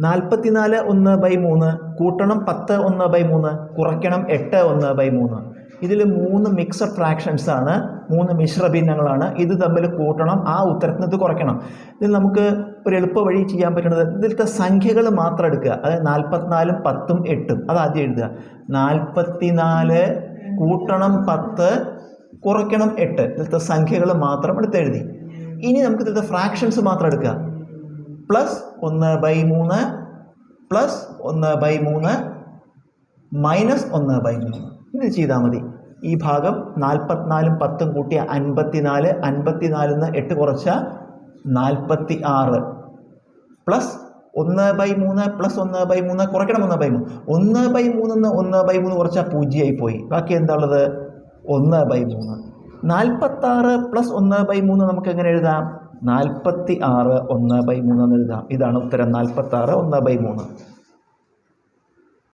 44 1/3 കൂട്ടണം 10 1/3 കുറയ്ക്കണം 8 1/3. ഇതിൽ 3 മിക്സഡ് ഫ്രാക്ഷൻസ് ആണ്, 3 മിശ്രഭിന്നങ്ങളാണ്. ഇത് തമ്മിൽ കൂട്ടണം, ആ ഉത്തരത്തിൽ നിന്ന് കുറയ്ക്കണം. ഇതിൽ നമുക്ക് ഒരു എളുപ്പ വഴി ചെയ്യാൻ പറ്റുന്നത് ഇതിലത്തെ സംഖ്യകൾ മാത്രം എടുക്കുക. അതായത് 44 10 8 അത് ആദ്യം എഴുതുക. 44 കൂട്ടണം 10 കുറയ്ക്കണം 8 ഇതിലത്തെ സംഖ്യകൾ മാത്രം എടുത്തെഴുതി. ഇനി നമുക്ക് ഇതിലത്തെ ഫ്രാക്ഷൻസ് മാത്രം എടുക്കുക. പ്ലസ് 1/3 പ്ലസ് 1/3 മൈനസ് 1/3 ഇത് ചെയ്താൽ മതി. ഈ ഭാഗം 44 10 കൂട്ടിയ 54, 54 8 കുറച്ച 46 പ്ലസ് 1/3 പ്ലസ് 1/3 കുറയ്ക്കണം 1/3. 1/3 1/3 കുറച്ചാൽ 0 ആയിപ്പോയി. ബാക്കി എന്താ ഉള്ളത്? 1/3. 46 പ്ലസ് 1/3 നമുക്ക് എങ്ങനെ എഴുതാം? 46 1/3 എന്ന് എഴുതാം. ഇതാണ് ഉത്തരം, 46 1/3.